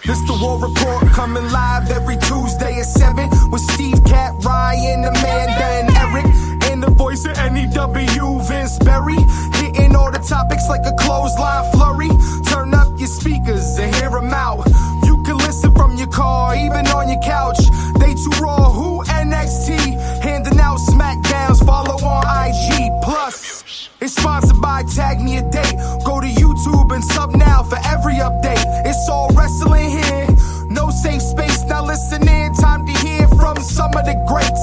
This the War Report, coming live every Tuesday at 7 with Steve, Cat, Ryan, Amanda, and Eric. And the voice of NEW, Vince Berry. Hitting all the topics like a clothesline flurry. Turn up your speakers and hear them out. You can listen from your car, even on your couch. They too raw, who NXT? Handing out smackdowns, follow on IG. Plus, it's sponsored by Tag Me a Date. Go to YouTube and sub now for every update. It's all wrestling here, no safe space. Now listen in, time to hear from some of the greats.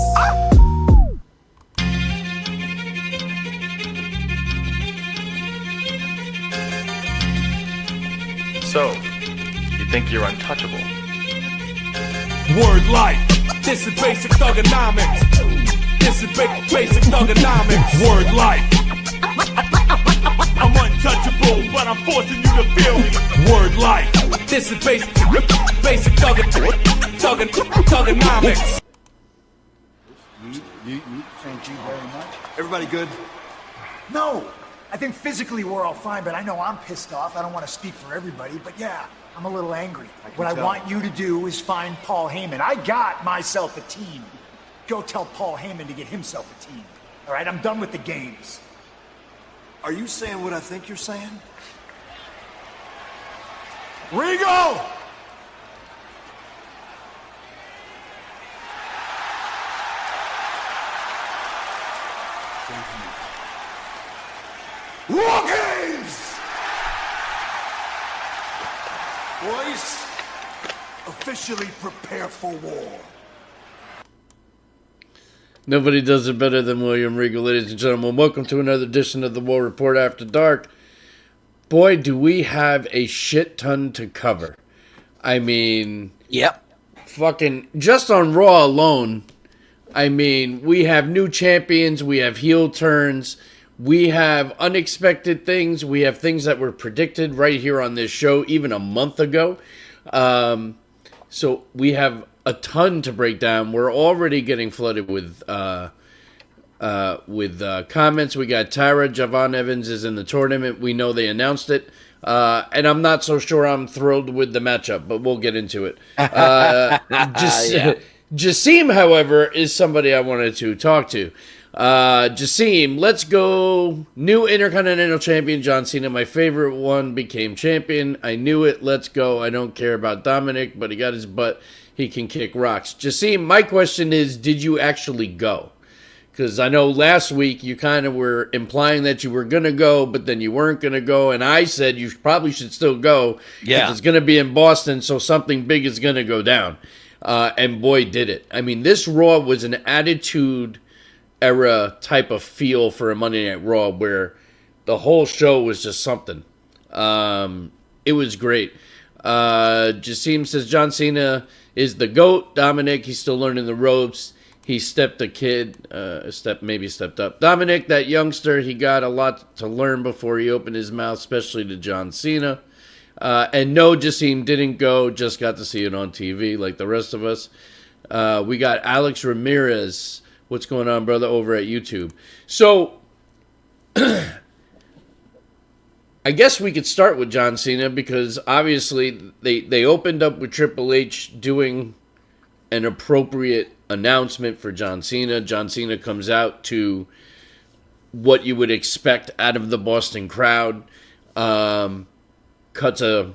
So, you think you're untouchable? Word life. This is basic thugonomics. This is basic thugonomics. Word life. I'm untouchable, but I'm forcing you to feel me. Word life. This is basic thugonomics. Thank you very much. Everybody good? No. I think physically we're all fine, but I know I'm pissed off. I don't want to speak for everybody, but yeah, I'm a little angry. What I want you to do is find Paul Heyman. I got myself a team. Go tell Paul Heyman to get himself a team. All right, I'm done with the games. Are you saying what I think you're saying? Regal! War Games! Boys, officially prepare for war. Nobody does it better than William Regal, ladies and gentlemen. Welcome to another edition of the War Report After Dark. Boy, do we have a shit ton to cover. I mean... Yep. Fucking... Just on Raw alone, I mean, we have new champions, we have heel turns, we have unexpected things, we have things that were predicted right here on this show even a month ago. So we have a ton to break down. We're already getting flooded with comments. We got Tara Javon Evans is in the tournament. We know they announced it. And I'm not so sure I'm thrilled with the matchup, but we'll get into it. Jassim, however, is somebody I wanted to talk to. Jassim, let's go. New Intercontinental Champion John Cena, my favorite one, became champion. I knew it. Let's go. I don't care about Dominic, but he got his butt. He can kick rocks. Jassim, my question is, did you actually go? Because I know last week you kind of were implying that you were going to go, but then you weren't going to go. And I said you probably should still go. Yeah. It's going to be in Boston, so something big is going to go down. And boy, did it. I mean, this Raw was an Attitude Era type of feel for a Monday Night Raw where the whole show was just something. It was great. Jassim says John Cena is the GOAT. Dominic, he's still learning the ropes. He stepped up. Dominic, that youngster, he got a lot to learn before he opened his mouth, especially to John Cena. And no, Jassim didn't go, just got to see it on TV like the rest of us. We got Alex Ramirez. What's going on, brother, over at YouTube? So, I guess we could start with John Cena because obviously they opened up with Triple H doing an appropriate announcement for John Cena. John Cena comes out to what you would expect out of the Boston crowd. Cuts a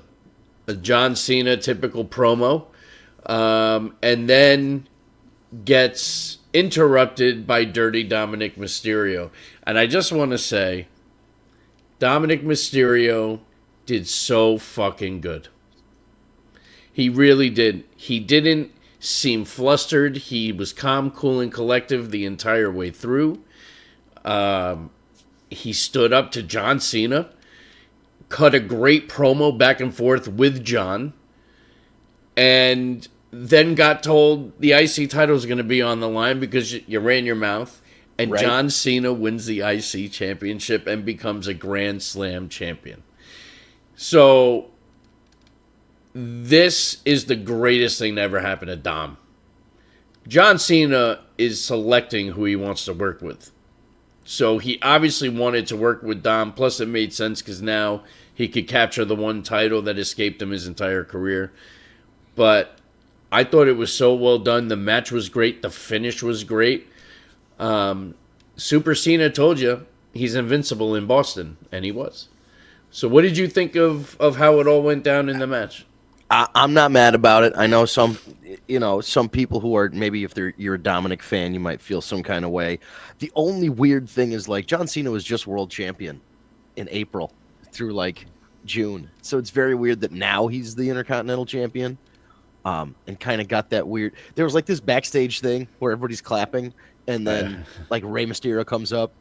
John Cena typical promo. And then gets interrupted by Dirty Dominic Mysterio. And I just want to say, Dominic Mysterio did so fucking good. He really did. He didn't seem flustered. He was calm, cool, and collective the entire way through. He stood up to John Cena, cut a great promo back and forth with John, and then got told the IC title is going to be on the line because you ran your mouth. And right. John Cena wins the IC championship and becomes a Grand Slam champion. So, this is the greatest thing that ever happened to Dom. John Cena is selecting who he wants to work with. So, he obviously wanted to work with Dom. Plus, it made sense because now he could capture the one title that escaped him his entire career. but I thought it was so well done. The match was great. The finish was great. Super Cena told you he's invincible in Boston, and he was. So what did you think of how it all went down in the match? I'm not mad about it. I know some people who are, maybe if you're a Dominic fan, you might feel some kind of way. The only weird thing is, like, John Cena was just world champion in April through like June. So it's very weird that now he's the Intercontinental Champion. And kind of got that weird. There was like this backstage thing where everybody's clapping, and then like Rey Mysterio comes up,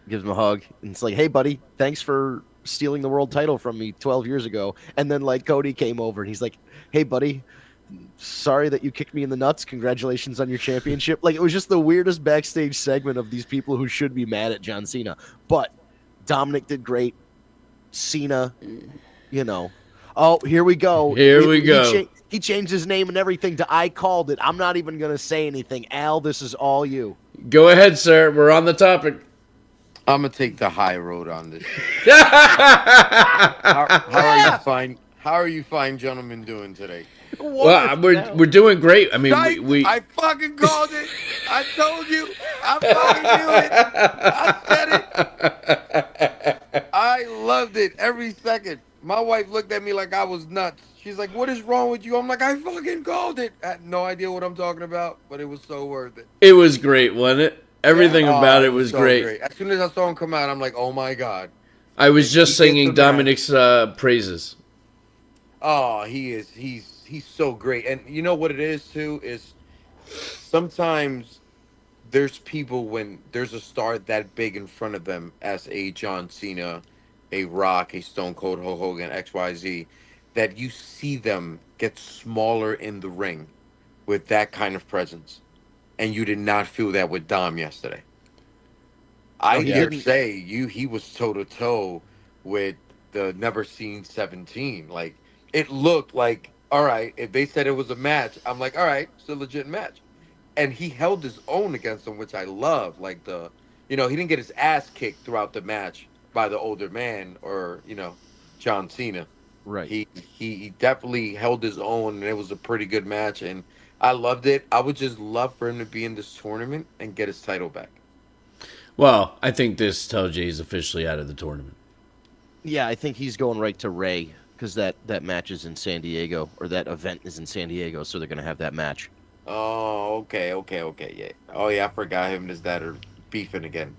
gives him a hug, and it's like, "Hey, buddy, thanks for stealing the world title from me 12 years ago." And then like Cody came over, and he's like, "Hey, buddy, sorry that you kicked me in the nuts. Congratulations on your championship." Like, it was just the weirdest backstage segment of these people who should be mad at John Cena. But Dominic did great. Cena, oh, here we go. Here we go. He changed his name and everything to "I called it." I'm not even going to say anything. Al, this is all you. Go ahead, sir. We're on the topic. I'm gonna take the high road on this. How are you fine gentlemen doing today? Well, we're doing great. I mean, I fucking called it. I told you. I fucking knew it. I said it. I loved it every second. My wife looked at me like I was nuts. She's like, "What is wrong with you?" I'm like, "I fucking called it." I had no idea what I'm talking about, but it was so worth it. It was great, wasn't it? Everything about it was so great. As soon as I saw him come out, I'm like, "Oh my god!" I was just singing Dominic's praises. Oh, he's so great. And you know what it is too is sometimes there's people, when there's a star that big in front of them, as a John Cena, a Rock, a Stone Cold Hulk Hogan, XYZ, that you see them get smaller in the ring with that kind of presence. And you did not feel that with Dom yesterday. I dare say he was toe to toe with the Never Seen 17. Like, it looked like, all right, if they said it was a match, I'm like, all right, it's a legit match. And he held his own against them, which I love. Like, he didn't get his ass kicked throughout the match by the older man or, John Cena. Right. He definitely held his own, and it was a pretty good match, and I loved it. I would just love for him to be in this tournament and get his title back. Well, I think this tells you he's officially out of the tournament. Yeah, I think he's going right to Ray, because that match is in San Diego, or that event is in San Diego, so they're going to have that match. Oh, okay, yeah. Oh, yeah, I forgot him and his dad are beefing again.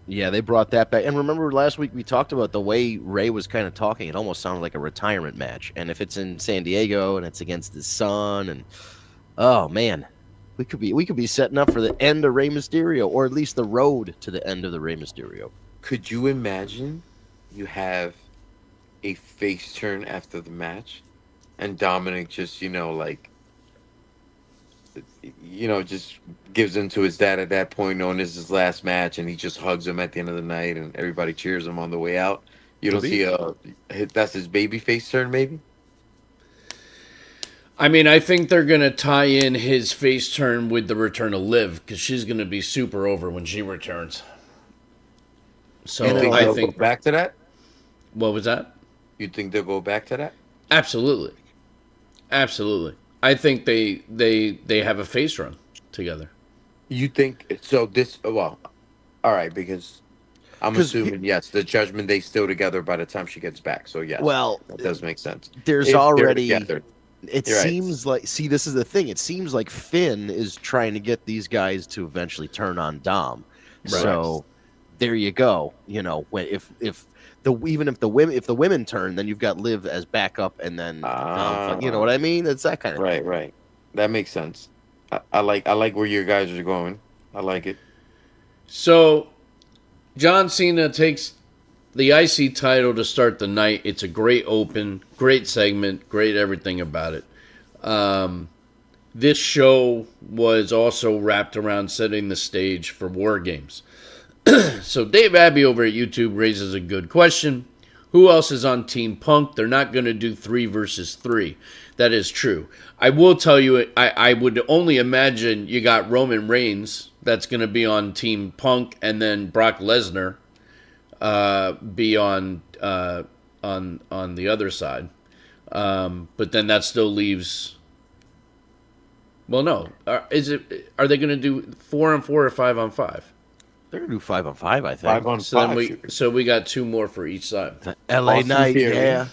Yeah, they brought that back. And remember last week we talked about the way Ray was kind of talking. It almost sounded like a retirement match. And if it's in San Diego and it's against his son, and oh man, we could be setting up for the end of Rey Mysterio, or at least the road to the end of the Rey Mysterio. Could you imagine you have a face turn after the match, and Dominic just just gives in to his dad at that point, knowing this is his last match, and he just hugs him at the end of the night, and everybody cheers him on the way out. You don't see that's his baby face turn, maybe? I mean, I think they're going to tie in his face turn with the return of Liv, because she's going to be super over when she returns. So I think go back to that? What was that? You think they'll go back to that? Absolutely. I think they have a face run together. You think so? All right, because I'm assuming yes, the Judgment Day still together by the time she gets back. So yes, well, that does make sense. There's already. It seems like. See, this is the thing. It seems like Finn is trying to get these guys to eventually turn on Dom. Right. So there you go. If the women turn, then you've got Liv as backup, and then you know what I mean. It's that kind of thing. Right. That makes sense. I like where you guys are going. I like it. So, John Cena takes the IC title to start the night. It's a great open, great segment, great everything about it. This show was also wrapped around setting the stage for War Games. So Dave Abbey over at YouTube raises a good question. Who else is on Team Punk? They're not going to do 3 versus 3. That is true. I will tell you, I would only imagine you got Roman Reigns that's going to be on Team Punk, and then Brock Lesnar be on the other side. But then that still leaves. Well, no. Are they going to do 4-on-4 or 5-on-5? They're gonna do 5-on-5, I think. 5-on-5. So we got 2 more for each side. L.A. Austin Knight, Theory. yeah.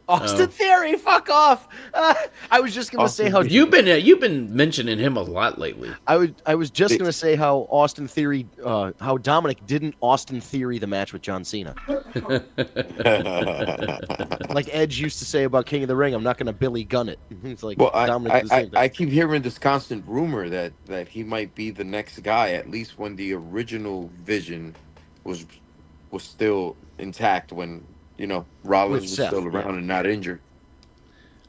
Austin Theory, fuck off. I was just gonna say how You've been mentioning him a lot lately. I was just gonna say how Austin Theory, how Dominic didn't Austin Theory the match with John Cena. Like Edge used to say about King of the Ring, I'm not gonna Billy Gunn it. It's like Well, Dominic did the same thing. I keep hearing this constant rumor that he might be the next guy, at least when the original vision was still intact, when Rollins was Seth, still around and not injured.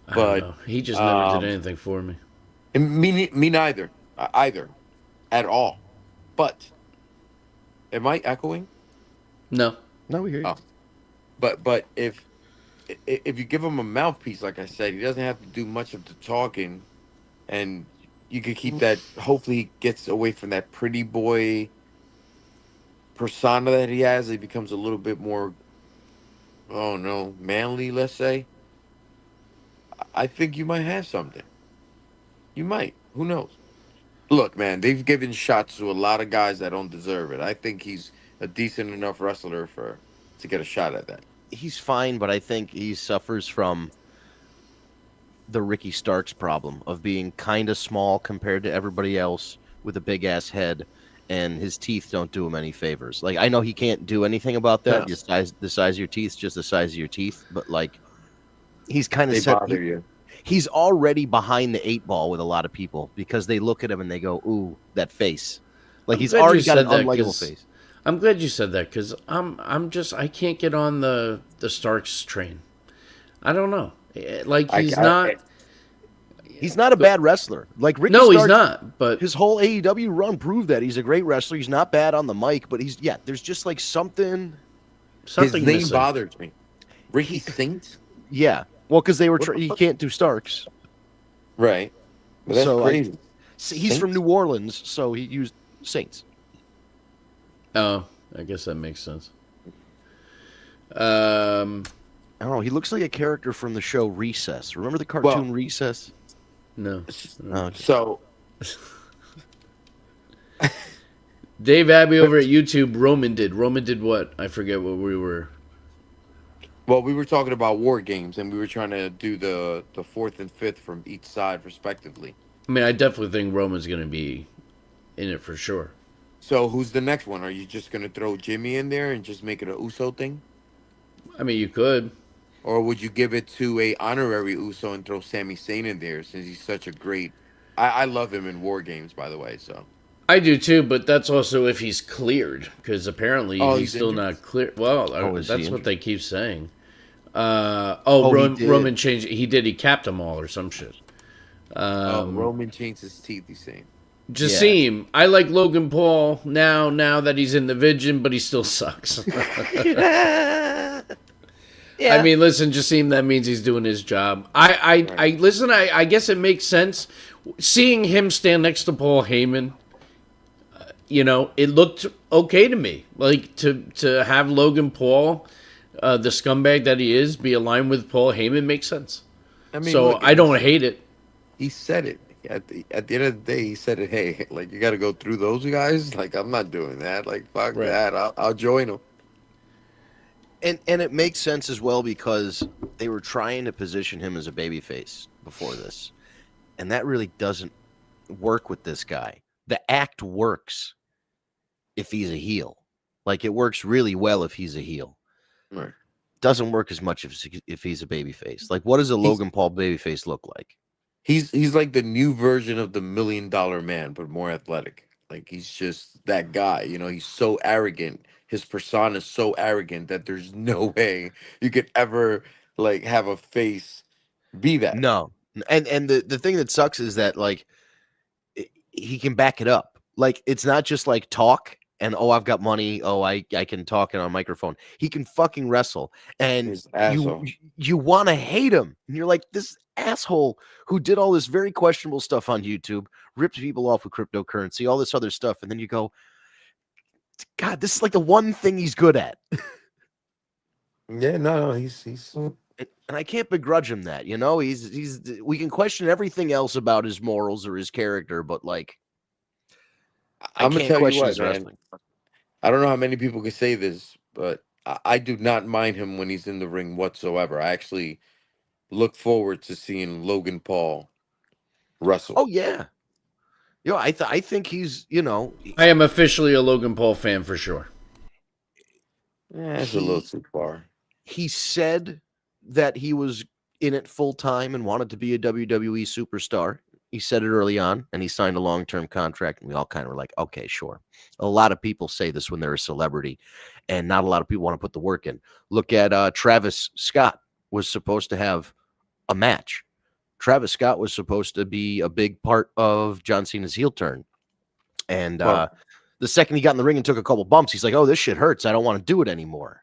I don't But know. He just never did anything for me. and me neither, either, at all. But am I echoing? No. No, we hear you. Oh. But if you give him a mouthpiece, like I said, he doesn't have to do much of the talking, and you could keep that. Hopefully, he gets away from that pretty boy persona that he has. He becomes a little bit more, oh no, manly. Let's say. I think you might have something. You might. Who knows? Look, man, they've given shots to a lot of guys that don't deserve it. I think he's a decent enough wrestler to get a shot at that. He's fine, but I think he suffers from the Ricky Starks problem of being kind of small compared to everybody else with a big ass head, and his teeth don't do him any favors. Like, I know he can't do anything about that. No. The size of your teeth is just the size of your teeth, but like, he's kind of They bother you. He's already behind the 8 ball with a lot of people because they look at him and they go, "Ooh, that face!" Like, he's already got an unlikable face. I'm glad you said that because I can't get on the Starks train. I don't know. Like, he's not. He's not a bad wrestler. Like Ricky No, Starks, he's not. But his whole AEW run proved that he's a great wrestler. He's not bad on the mic, but there's just like something. His name missing. bothers me. Ricky Saints? Yeah. Well, because they were he can't do Starks. Right. But that's So, crazy. He's from New Orleans, so he used Saints. Oh, I guess that makes sense. I don't know. He looks like a character from the show Recess. Remember the cartoon Recess? No. Okay. So Dave Abbey over at YouTube, Roman did what? I forget what we were. Well, we were talking about war games, and we were trying to do the 4th and 5th from each side, respectively. I mean, I definitely think Roman's going to be in it for sure. So, who's the next one? Are you just going to throw Jimmy in there and just make it a Uso thing? I mean, you could. Or would you give it to a honorary Uso and throw Sami Zayn in there, since he's such a great... I love him in war games, by the way, so... I do too, but that's also if he's cleared, because apparently he's still injured? not clear. Well, is that's he what injured? they keep saying. He did. Roman changed. He did. He capped them all or some shit. Roman changed his teeth, he's saying. Jassim, I like Logan Paul now that he's in the Vision, but he still sucks. I mean, listen, Jassim, that means he's doing his job. I listen. I guess it makes sense seeing him stand next to Paul Heyman. It looked okay to me. Like to have Logan Paul, the scumbag that he is, be aligned with Paul Heyman makes sense. I mean, So look, I don't hate it. He said it. At the end of the day, he said it, hey, like, you got to go through those guys? Like, I'm not doing that. Like, fuck Right. that. I'll join them. And it makes sense as well because they were trying to position him as a babyface before this. And that really doesn't work with this guy. The act works if he's a heel. Like, it works really well if he's a heel. Right. Doesn't work as much if he's a babyface. Like, what does a Logan Paul babyface look like? He's like the new version of the $1 Million Man, but more athletic. Like, he's just that guy. He's so arrogant. His persona is so arrogant that there's no way you could ever, like, have a face be that. No. And the thing that sucks is that, like, he can back it up. Like, it's not just like talk and, oh, I've got money. Oh, I can talk on a microphone. He can fucking wrestle. And His asshole. you want to hate him. And you're like, this asshole who did all this very questionable stuff on YouTube, ripped people off with cryptocurrency, all this other stuff. And then you go, God, this is like the one thing he's good at. Yeah, no, he's And I can't begrudge him that. You know, he's. We can question everything else about his morals or his character, but like, I I'm gonna can't tell you question what, his man. wrestling. I don't know how many people can say this, but I do not mind him when he's in the ring whatsoever. I actually look forward to seeing Logan Paul wrestle. Oh yeah, I think he's. You know, I am officially a Logan Paul fan for sure. That's a little too far. he said that he was in it full time and wanted to be a WWE superstar. He said it early on, and he signed a long-term contract. And we all kind of were like, okay, sure. A lot of people say this when they're a celebrity, and not a lot of people want to put the work in. Look at Travis Scott was supposed to have a match. Travis Scott was supposed to be a big part of John Cena's heel turn. And the second he got in the ring and took a couple bumps, he's like, oh, this shit hurts. I don't want to do it anymore.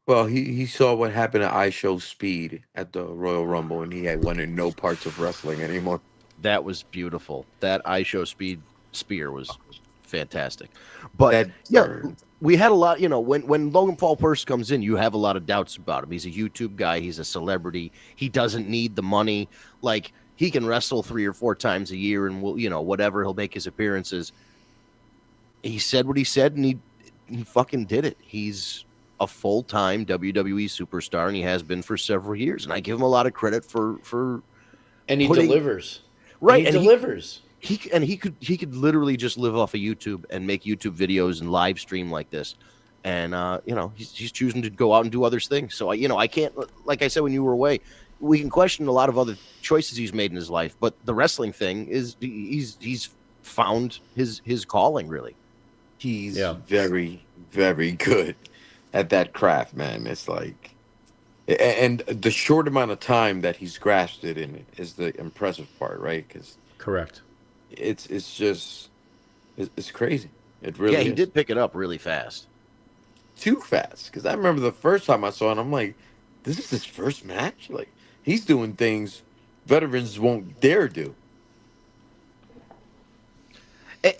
Well, he saw what happened to iShow Speed at the Royal Rumble, and he had wanted no parts of wrestling anymore. That was beautiful. That iShow Speed spear was fantastic. But we had a lot, you know, when Logan Paul first comes in, you have a lot of doubts about him. He's a YouTube guy. He's a celebrity. He doesn't need the money. Like, he can wrestle 3 or 4 times a year and will, you know, whatever, he'll make his appearances. He said what he said, and he fucking did it. He's a full-time WWE superstar, and he has been for several years. And I give him a lot of credit for and he delivers. Right, and he delivers. He could literally just live off of YouTube and make YouTube videos and live stream like this, and you know, he's choosing to go out and do other things. So I can't, like I said when you were away, we can question a lot of other choices he's made in his life, but the wrestling thing is he's found his calling, really. He's very, very good at that craft, man. It's like, and the short amount of time that he's grasped it in is the impressive part, right? Because correct. It's crazy. It really he is. did pick it up really fast. Too fast. Because I remember the first time I saw it, I'm like, this is his first match? Like, he's doing things veterans won't dare do.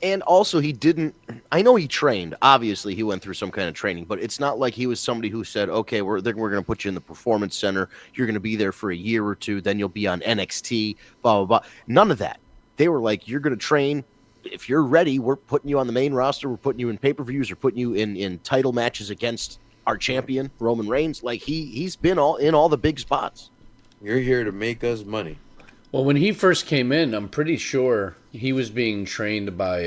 And also, he didn't. I know he trained. Obviously, he went through some kind of training, but it's not like he was somebody who said, "Okay, we're going to put you in the performance center. You're going to be there for a year or two. Then you'll be on NXT." Blah blah blah. None of that. They were like, "You're going to train. If you're ready, we're putting you on the main roster. We're putting you in pay-per-views. We're putting you in title matches against our champion Roman Reigns." Like he's been in all the big spots. You're here to make us money. Well, when he first came in, I'm pretty sure he was being trained by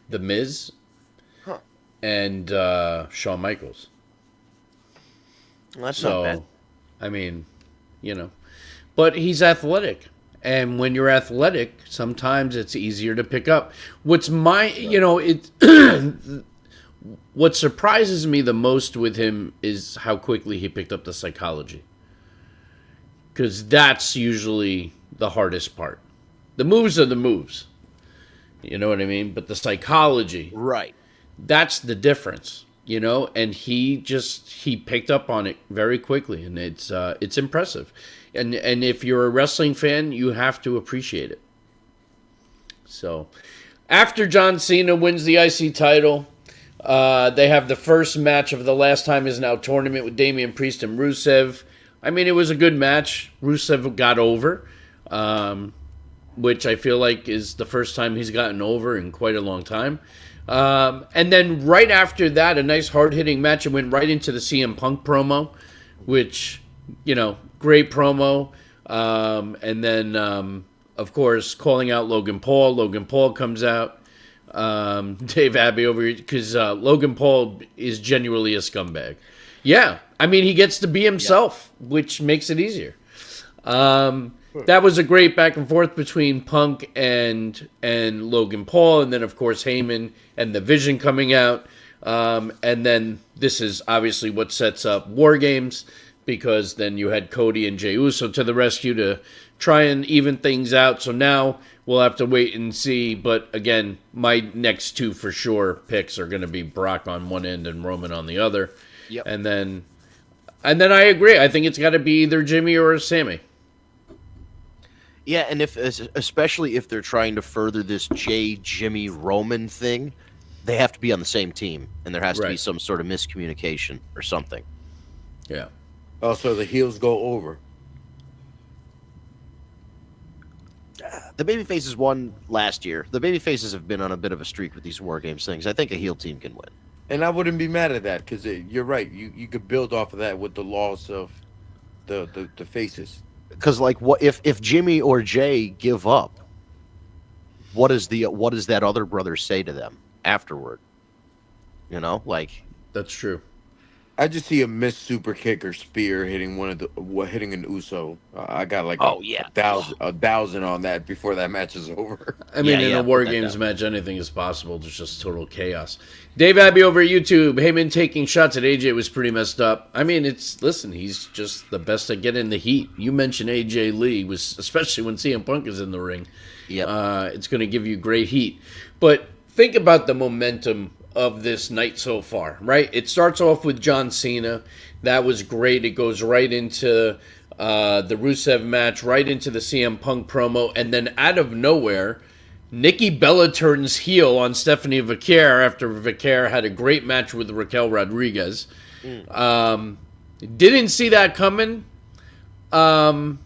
The Miz and Shawn Michaels. Well, that's not bad. I mean, you know. But he's athletic. And when you're athletic, sometimes it's easier to pick up. What surprises me the most with him is how quickly he picked up the psychology. Because that's usually the hardest part. The moves are the moves. You know what I mean? But the psychology. Right. That's the difference. You know? And he picked up on it very quickly. And it's impressive. And if you're a wrestling fan, you have to appreciate it. So, after John Cena wins the IC title, they have the first match of the Last Time Is Now tournament with Damian Priest and Rusev. I mean, it was a good match. Rusev got over, which I feel like is the first time he's gotten over in quite a long time. And then right after that, a nice hard-hitting match. It went right into the CM Punk promo, which, you know, great promo. And then, of course, calling out Logan Paul. Logan Paul comes out. Dave Abbey over here, because Logan Paul is genuinely a scumbag. Yeah, I mean, he gets to be himself, which makes it easier. That was a great back and forth between Punk and Logan Paul, and then, of course, Heyman and the Vision coming out. And then this is obviously what sets up War Games, because then you had Cody and Jey Uso to the rescue to try and even things out. So now we'll have to wait and see. But again, my next two for sure picks are going to be Brock on one end and Roman on the other. Yep. And then I agree. I think it's got to be either Jimmy or Sammy. Yeah, and especially if they're trying to further this Jimmy Roman thing, they have to be on the same team, and there has to be some sort of miscommunication or something. Yeah. Oh, so the heels go over. The babyfaces won last year. The babyfaces have been on a bit of a streak with these War Games things. I think a heel team can win. And I wouldn't be mad at that because you're right. You could build off of that with the loss of the faces. Because like, what if Jimmy or Jay give up? What does that other brother say to them afterward? You know, like That's true. I just see a missed super kick or spear hitting hitting an Uso. I got like a thousand on that before that match is over. I mean, in a War Games match, anything is possible. There's just total chaos. Dave Abbey over at YouTube. Heyman taking shots at AJ was pretty messed up. I mean, he's just the best at getting the heat. You mentioned AJ Lee, was especially when CM Punk is in the ring. Yeah, it's going to give you great heat. But think about the momentum of this night so far, right? It starts off with John Cena. That was great. It goes right into the Rusev match, right into the CM Punk promo, and then out of nowhere, Nikki Bella turns heel on Stephanie Vaquer after Vaquer had a great match with Raquel Rodriguez. Didn't see that coming. I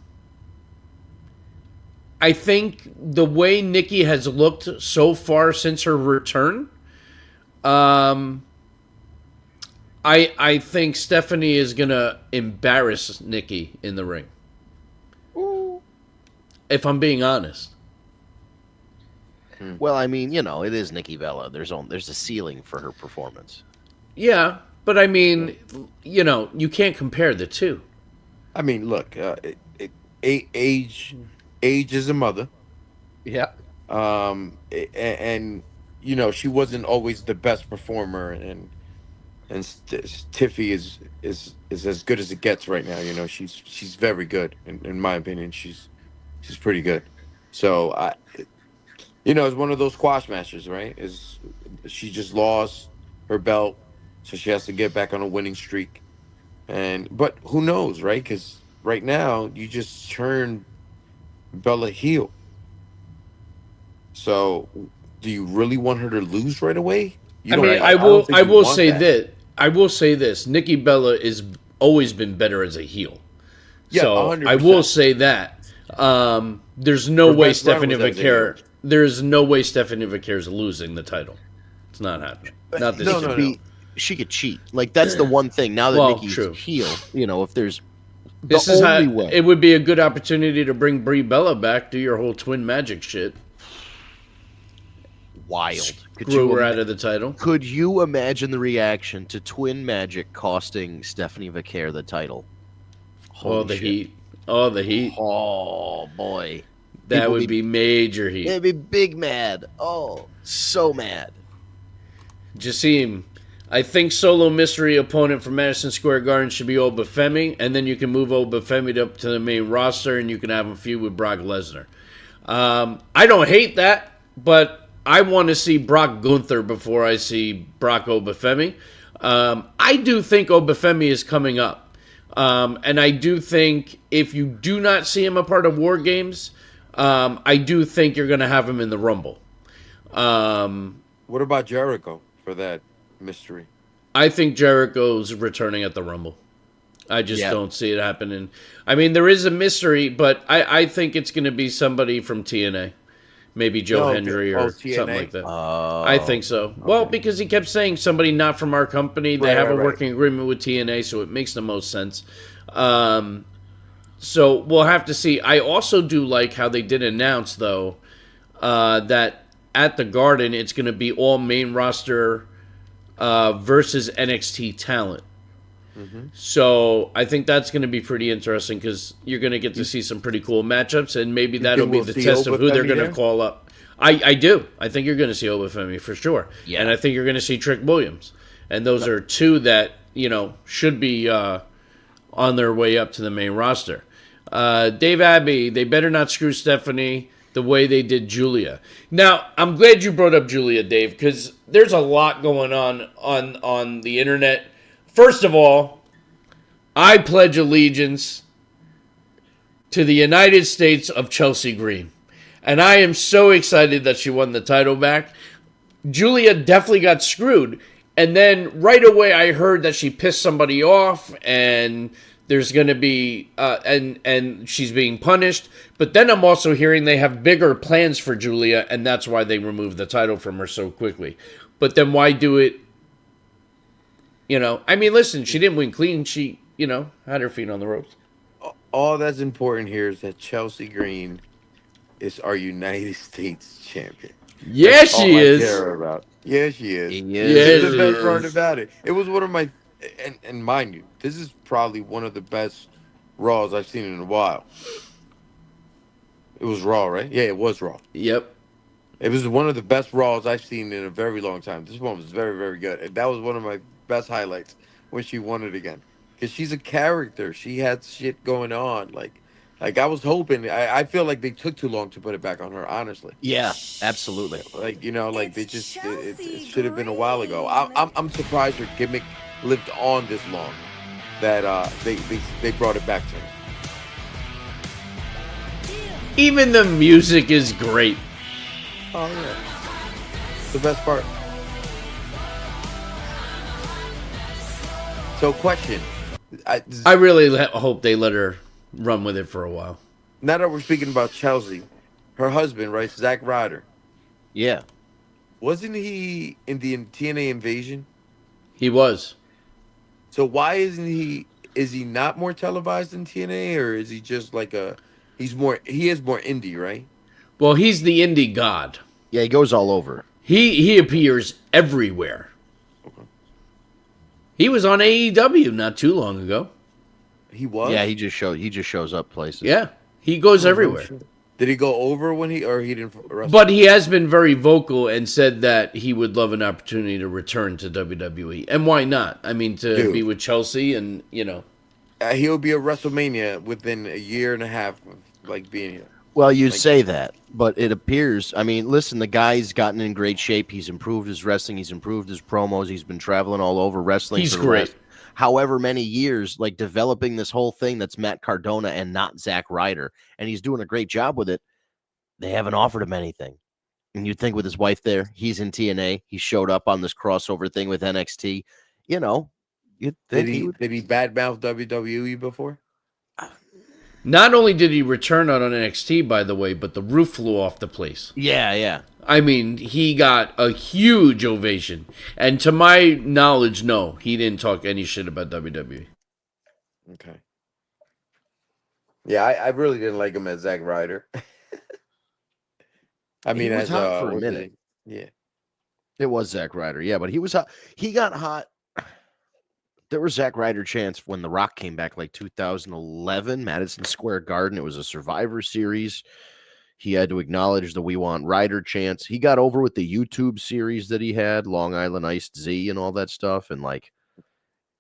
think the way Nikki has looked so far since her return, I think Stephanie is gonna embarrass Nikki in the ring. Ooh. If I'm being honest. Well, I mean, you know, it is Nikki Bella. There's a ceiling for her performance. Yeah, but I mean, you know, you can't compare the two. I mean, look, age is a mother. Yeah. And you know, she wasn't always the best performer, and Tiffy is as good as it gets right now. You know, she's very good in my opinion. She's pretty good. So you know, it's one of those squash matches, right? She just lost her belt, so she has to get back on a winning streak. But who knows, right? Because right now you just turned Bella heel. So, do you really want her to lose right away? I will say this. Nikki Bella is always been better as a heel. Yeah, so 100%. I will say that. There's no way Stephanie Vaquer. There's no way Stephanie Vaquer is losing the title. It's not happening. Not this year. No. She could cheat. Like, that's the one thing. Now that Nikki's heel, you know, if there's way. It would be a good opportunity to bring Brie Bella back. Do your whole twin magic shit. Wild. Screw her out of the title. Could you imagine the reaction to Twin Magic costing Stephanie Vaquer the title? Heat. Oh, the heat. Oh, boy. That would be major heat. They'd be big mad. Oh, so mad. Jassim, I think solo mystery opponent for Madison Square Garden should be Obafemi, and then you can move Obafemi up to the main roster, and you can have him feud with Brock Lesnar. I don't hate that, but I want to see Brock Gunther before I see Brock Obafemi. I do think Obafemi is coming up. And I do think if you do not see him a part of War Games, I do think you're going to have him in the Rumble. What about Jericho for that mystery? I think Jericho's returning at the Rumble. I just don't see it happening. I mean, there is a mystery, but I think it's going to be somebody from TNA. Maybe Joe Hendry or something like that. I think so. Okay. Well, because he kept saying somebody not from our company. They have a working agreement with TNA, so it makes the most sense. So we'll have to see. I also do like how they did announce, though, that at the Garden, it's going to be all main roster versus NXT talent. Mm-hmm. So I think that's going to be pretty interesting because you're going to get to see some pretty cool matchups, and maybe that'll be the test of who they're going to call up. I do. I think you're going to see Obafemi for sure. Yeah. And I think you're going to see Trick Williams. And those are two that, you know, should be on their way up to the main roster. Dave Abbey, they better not screw Stephanie the way they did Julia. Now, I'm glad you brought up Julia, Dave, because there's a lot going on the internet. First of all, I pledge allegiance to the United States of Chelsea Green. And I am so excited that she won the title back. Julia definitely got screwed. And then right away I heard that she pissed somebody off and there's going to be and she's being punished. But then I'm also hearing they have bigger plans for Julia, and that's why they removed the title from her so quickly. But then why do it? I mean, listen, she didn't win clean. She, had her feet on the ropes. All that's important here is that Chelsea Green is our United States champion. Yeah, That's she all I is. care about. Yeah, she is. He Yeah, is. This is the she best part is. about it. It was one of my, and mind you, this is probably one of the best Raws I've seen in a while. It was Raw, right? Yeah, it was Raw. Yep. It was one of the best Raws I've seen in a very long time. This one was very, very good. And that was one of my best highlights when she won it again. Because she's a character. She had shit going on. Like I was hoping. I feel like they took too long to put it back on her, honestly. Yeah, absolutely. Like, like they just, it should have been a while ago. I'm surprised her gimmick lived on this long. That they brought it back to her. Even the music is great. Oh, yeah. The best part. So, question. I really hope they let her run with it for a while. Now that we're speaking about Chelsea, her husband, right, Zack Ryder, Yeah. wasn't he in the TNA invasion? He was. So why is he not more televised than TNA, or is he just like he is more indie, right? Well, he's the indie god. Yeah, he goes all over. He appears everywhere. He was on AEW not too long ago. He was? Yeah, he just shows up places. Yeah, he goes everywhere. Did he go over when he didn't wrestle? But he has been very vocal and said that he would love an opportunity to return to WWE. And why not? I mean, to be with Chelsea and, He'll be at WrestleMania within a year and a half of being here. Well, you say that, but it appears. I mean, listen, the guy's gotten in great shape. He's improved his wrestling. He's improved his promos. He's been traveling all over wrestling. He's for the great. last however many years, developing this whole thing that's Matt Cardona and not Zack Ryder, and he's doing a great job with it. They haven't offered him anything, and you'd think with his wife there, he's in TNA. He showed up on this crossover thing with NXT. You'd think Did he badmouth WWE before? Not only did he return on NXT, by the way, but the roof flew off the place. Yeah. I mean, he got a huge ovation. And to my knowledge, no, he didn't talk any shit about WWE. Okay. Yeah, I really didn't like him as Zack Ryder. I mean, He was as hot for a what's his minute. name? Yeah. It was Zack Ryder, yeah, but he was hot. He got hot. There were Zack Ryder chants when The Rock came back, 2011, Madison Square Garden. It was a Survivor Series. He had to acknowledge the "We Want Ryder" chants. He got over with the YouTube series that he had, Long Island Iced Z and all that stuff, and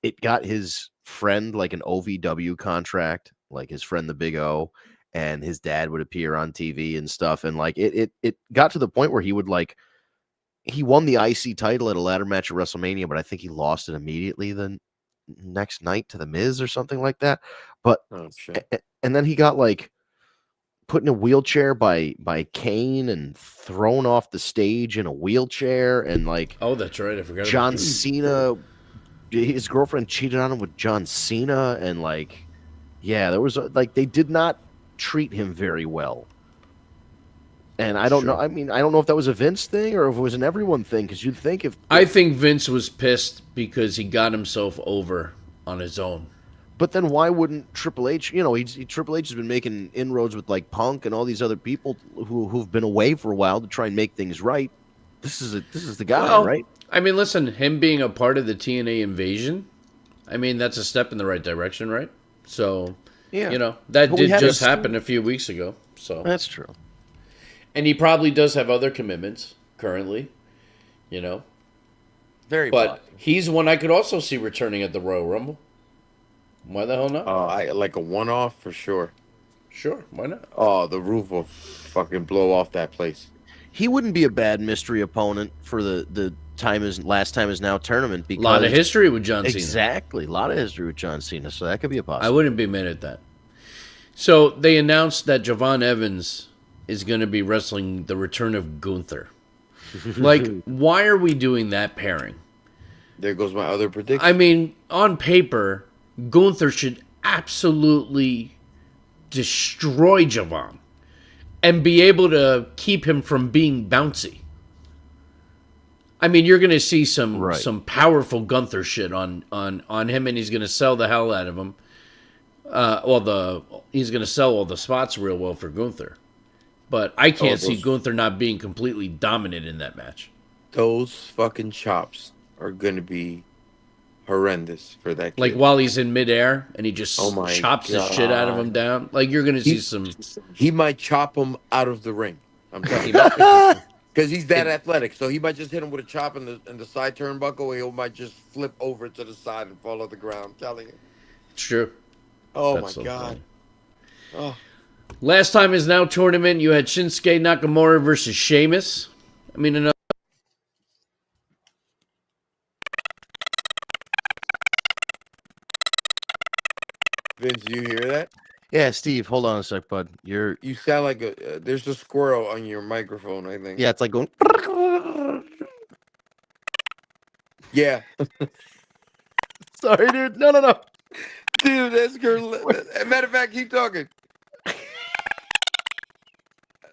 it got his friend an OVW contract, his friend the Big O, and his dad would appear on TV and stuff, and it got to the point where he would he won the IC title at a ladder match at WrestleMania, but I think he lost it immediately the next night to The Miz or something like that. But and then he got put in a wheelchair by Kane and thrown off the stage in a wheelchair, and oh, that's right, I forgot. John Cena, his girlfriend cheated on him with John Cena, and there was they did not treat him very well. And I don't know. I mean, I don't know if that was a Vince thing or if it was an everyone thing. Because you'd think I think Vince was pissed because he got himself over on his own. But then why wouldn't Triple H? Triple H has been making inroads with Punk and all these other people who've been away for a while to try and make things right. This is the guy, right? I mean, listen, him being a part of the TNA invasion, I mean, that's a step in the right direction, right? So, yeah, that did just happen a few weeks ago. So that's true. And he probably does have other commitments currently, Very. But he's one I could also see returning at the Royal Rumble. Why the hell not? I like a one-off for sure. Sure, why not? Oh, the roof will fucking blow off that place. He wouldn't be a bad mystery opponent for the last time is now tournament, because A lot of history with John Cena. Exactly, a lot of history with John Cena, so that could be a possibility. I wouldn't be mad at that. So they announced that Javon Evans is going to be wrestling the return of Gunther. Why are we doing that pairing? There goes my other prediction. I mean, on paper, Gunther should absolutely destroy Javon and be able to keep him from being bouncy. I mean, you're going to see some powerful Gunther shit on him, and he's going to sell the hell out of him. He's going to sell all the spots real well for Gunther. But I can't see Gunther not being completely dominant in that match. Those fucking chops are going to be horrendous for that kid. Like while he's in midair and he just chops the shit out of him down. Like you're going to see some... He might chop him out of the ring. I'm telling you. Because he's that athletic. So he might just hit him with a chop in the side turnbuckle, and he might just flip over to the side and fall on the ground. I'm telling you. It's true. Oh, that's my God. Oh. Last time is now tournament. You had Shinsuke Nakamura versus Sheamus. I mean, another... Vince, do you hear that? Yeah, Steve, hold on a sec, bud. You sound like there's a squirrel on your microphone, I think. Yeah, it's like going... Yeah. Sorry, dude. No. Dude, that's girl. Matter of fact, keep talking.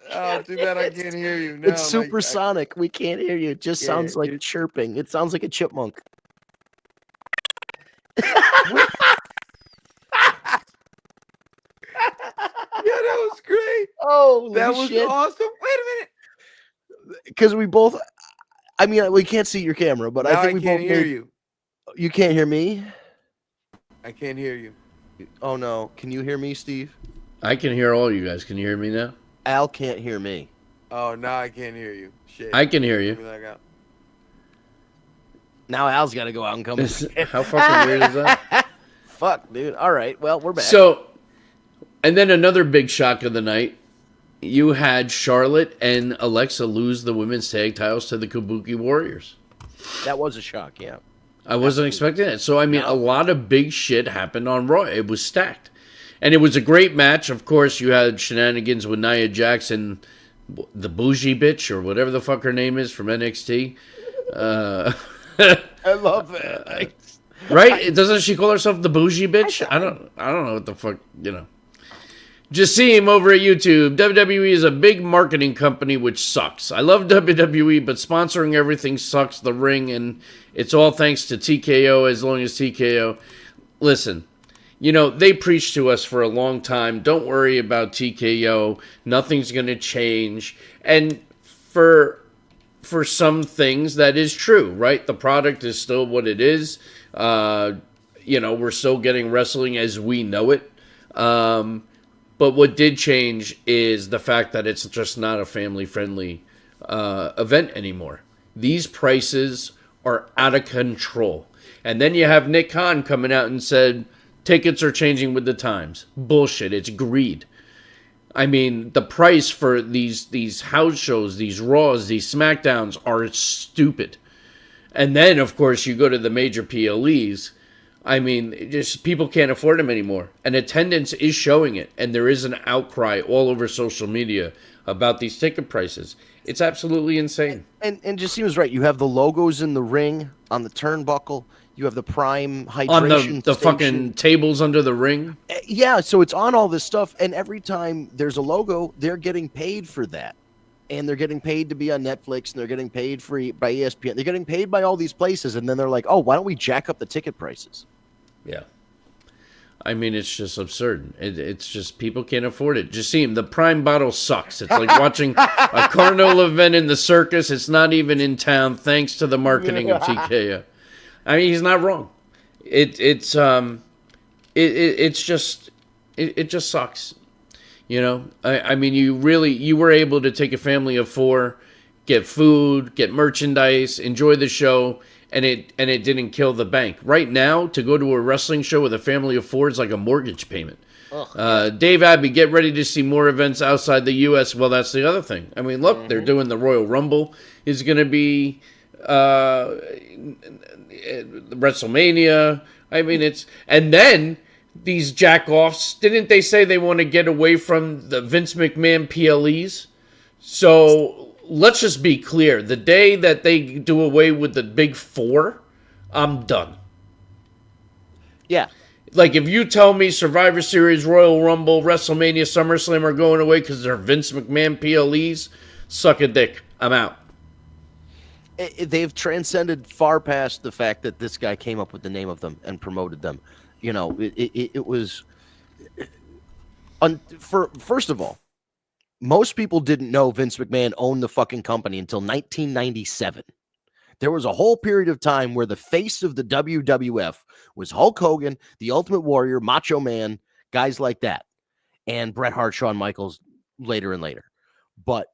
Oh, too bad I can't hear you. No, it's supersonic. We can't hear you. It just sounds like chirping. It sounds like a chipmunk. Yeah, that was great. Oh, that was awesome. Wait a minute. Because we both, I mean, we can't see your camera, but now I think we can't both hear you. You can't hear me? I can't hear you. Oh, no. Can you hear me, Steve? I can hear all you guys. Can you hear me now? Al can't hear me. Oh, now I can't hear you. Shit. I can hear you. Now Al's got to go out and come. How fucking weird is that? Fuck, dude. All right. Well, we're back. So, and then another big shock of the night. You had Charlotte and Alexa lose the women's tag titles to the Kabuki Warriors. That was a shock, yeah. I wasn't expecting it. So, I mean, a lot of big shit happened on Raw. It was stacked. And it was a great match. Of course, you had shenanigans with Nia Jackson, the bougie bitch, or whatever the fuck her name is from NXT. I love it. Right? Doesn't she call herself the bougie bitch? I don't know what the fuck, you know. Just see him over at YouTube. WWE is a big marketing company, which sucks. I love WWE, but sponsoring everything sucks. The ring, and it's all thanks to TKO, as long as TKO. Listen, you know, they preached to us for a long time. Don't worry about TKO. Nothing's going to change. And for some things, that is true, right? The product is still what it is. You know, we're still getting wrestling as we know it. But what did change is the fact that it's just not a family-friendly event anymore. These prices are out of control. And then you have Nick Khan coming out and said, tickets are changing with the times. Bullshit. It's greed. I mean, the price for these house shows, these Raws, these SmackDowns are stupid. And then, of course, you go to the major PLEs. I mean, just people can't afford them anymore. And attendance is showing it. And there is an outcry all over social media about these ticket prices. It's absolutely insane. And just seems right. You have the logos in the ring, on the turnbuckle. You have the Prime hydration on the fucking tables under the ring. Yeah, so it's on all this stuff. And every time there's a logo, they're getting paid for that. And they're getting paid to be on Netflix, and they're getting paid by ESPN. They're getting paid by all these places, and then they're like, oh, why don't we jack up the ticket prices? Yeah. I mean, it's just absurd. It's just people can't afford it. Just see him. The Prime bottle sucks. It's like watching a carnival event in the circus. It's not even in town thanks to the marketing of TKO. I mean, he's not wrong. It just sucks. You know, I mean, you were able to take a family of 4, get food, get merchandise, enjoy the show, and it didn't kill the bank. Right now, to go to a wrestling show with a family of 4 is like a mortgage payment. Dave Abbey, get ready to see more events outside the U.S. Well, that's the other thing. I mean, look, they're doing the Royal Rumble. Is going to be WrestleMania. I mean, and then these jack-offs, didn't they say they want to get away from the Vince McMahon PLEs? So let's just be clear. The day that they do away with the big 4, I'm done. Yeah. Like, if you tell me Survivor Series, Royal Rumble, WrestleMania, SummerSlam are going away because they're Vince McMahon PLEs, suck a dick. I'm out. They've transcended far past the fact that this guy came up with the name of them and promoted them. You know, it was... First of all, most people didn't know Vince McMahon owned the fucking company until 1997. There was a whole period of time where the face of the WWF was Hulk Hogan, the Ultimate Warrior, Macho Man, guys like that, and Bret Hart, Shawn Michaels later and later. But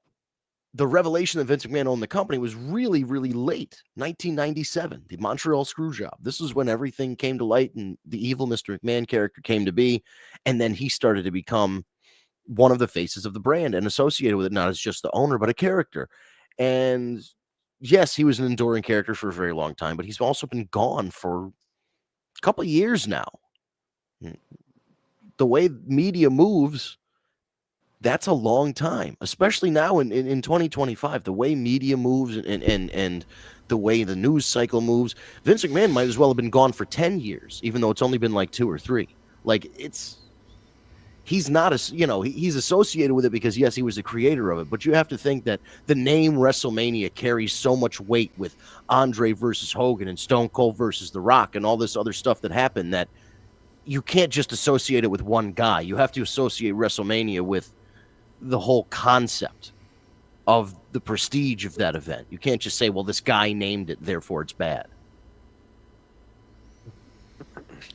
the revelation that Vince McMahon owned the company was really, really late, 1997, the Montreal Screwjob. This is when everything came to light and the evil Mr. McMahon character came to be, and then he started to become one of the faces of the brand and associated with it, not as just the owner, but a character. And yes, he was an enduring character for a very long time, but he's also been gone for a couple of years now. The way media moves, that's a long time, especially now in 2025. The way media moves and the way the news cycle moves, Vince McMahon might as well have been gone for 10 years, even though it's only been like 2 or 3. Like, he's not he's associated with it because, yes, he was the creator of it, but you have to think that the name WrestleMania carries so much weight with Andre versus Hogan and Stone Cold versus The Rock and all this other stuff that happened that you can't just associate it with one guy. You have to associate WrestleMania with the whole concept of the prestige of that event. You can't just say, well, this guy named it, therefore it's bad.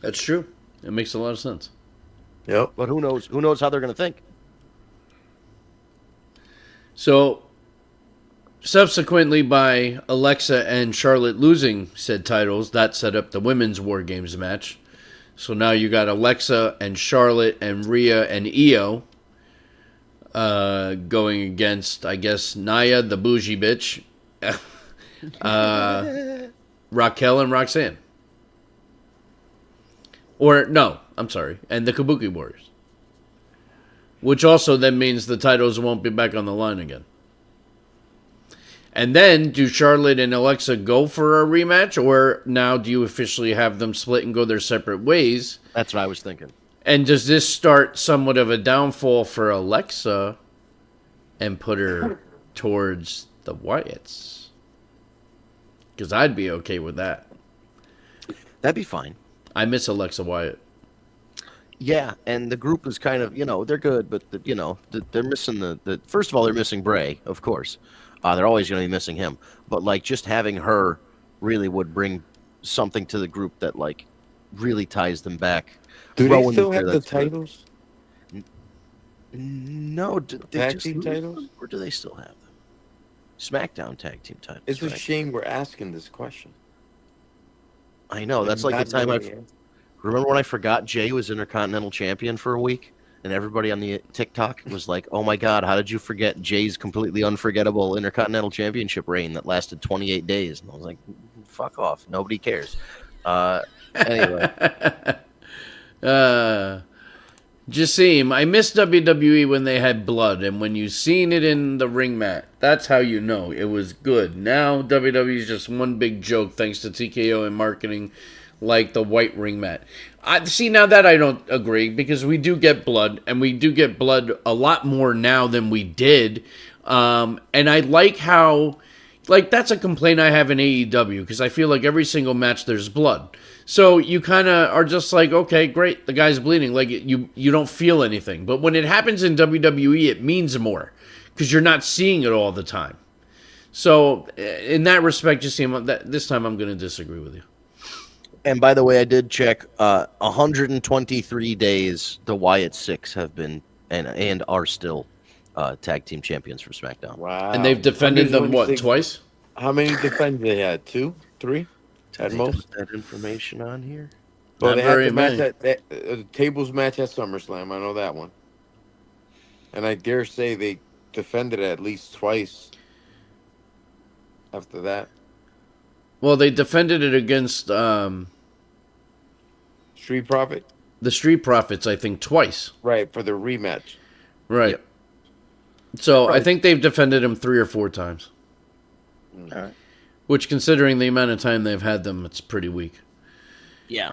That's true. It makes a lot of sense. Yep. But who knows how they're going to think. So, subsequently, by Alexa and Charlotte losing said titles, that set up the women's War Games match. So now you got Alexa and Charlotte and Rhea and Io going against, I guess, Nia, the bougie bitch, Raquel and Roxanne. Or, no, I'm sorry, and the Kabuki Warriors. Which also then means the titles won't be back on the line again. And then, do Charlotte and Alexa go for a rematch? Or now do you officially have them split and go their separate ways? That's what I was thinking. And does this start somewhat of a downfall for Alexa and put her towards the Wyatts? Because I'd be okay with that. That'd be fine. I miss Alexa Wyatt. Yeah, and the group is kind of, they're good, but, they're missing the first of all, they're missing Bray, of course. They're always going to be missing him. But, like, just having her really would bring something to the group that, like, really ties them back. Do they still have the titles? No. Tag team titles? Or do they still have them? SmackDown tag team titles. It's a shame we're asking this question. I know. That's like the time remember when I forgot Jay was Intercontinental Champion for a week? And everybody on the TikTok was like, oh my God, how did you forget Jay's completely unforgettable Intercontinental Championship reign that lasted 28 days? And I was like, fuck off. Nobody cares. Anyway. Jassim, I miss WWE when they had blood, and when you seen it in the ring mat, that's how you know it was good. Now WWE is just one big joke thanks to TKO and marketing like the white ring mat. Now that I don't agree, because we do get blood, and we do get blood a lot more now than we did. And I like how, like, that's a complaint I have in AEW, because I feel like every single match there's blood. So you kind of are just like, okay, great, the guy's bleeding. Like, you don't feel anything. But when it happens in WWE, it means more, because you're not seeing it all the time. So in that respect, this time I'm going to disagree with you. And by the way, I did check 123 days the Wyatt Six have been and are still tag team champions for SmackDown. Wow. And they've defended them, twice? How many defenses they had? 2? 3? At most? That information on here? Well, they had the match tables match at SummerSlam. I know that one. And I dare say they defended it at least twice after that. Well, they defended it against Street Profit? The Street Profits, I think, twice. Right, for the rematch. Right. Yep. So I think they've defended him 3 or 4 times. All right. Which, considering the amount of time they've had them, it's pretty weak. Yeah.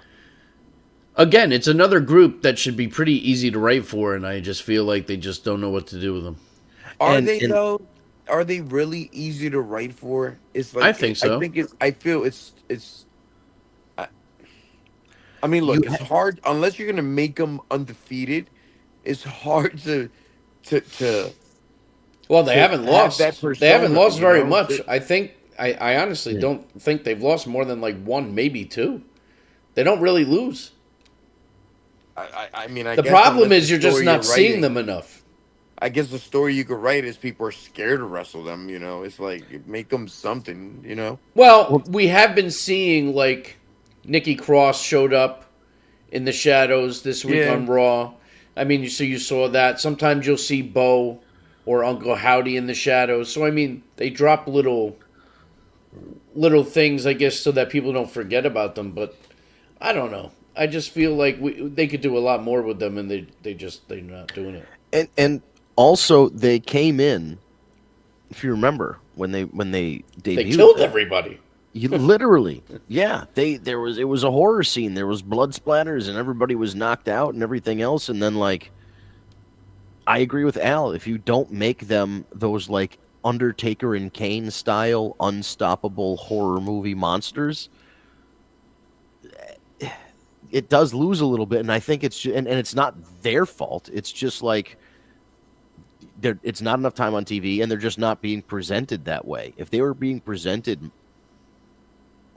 Again, it's another group that should be pretty easy to write for, and I just feel like they just don't know what to do with them. Are And- they and- though? Are they really easy to write for? It's like I think so. I think it's. I feel it's. I mean, look, it's hard unless you're gonna make them undefeated. It's hard to. Well, they to haven't have lost. that They haven't persona, lost you very know? much. I think. I honestly don't think they've lost more than like one, maybe two. They don't really lose. I mean, I The guess problem unless is the you're just story not you're seeing writing- them enough. I guess the story you could write is people are scared to wrestle them. You know, it's like make them something. You know, Well, we have been seeing like Nikki Cross showed up in the shadows this week Yeah. on Raw. I mean, you saw that. Sometimes you'll see Bo or Uncle Howdy in the shadows. So I mean, they drop little things, I guess, so that people don't forget about them. But I don't know. I just feel like they could do a lot more with them, and they're not doing it. And also they came in, if you remember when they debuted, They killed everybody. You literally, yeah. It was a horror scene. There was blood splatters and everybody was knocked out and everything else. And then like, I agree with Al. If you don't make them those like Undertaker and Kane style unstoppable horror movie monsters, it does lose a little bit. And I think and it's not their fault. It's just like it's not enough time on TV and they're just not being presented that way. If they were being presented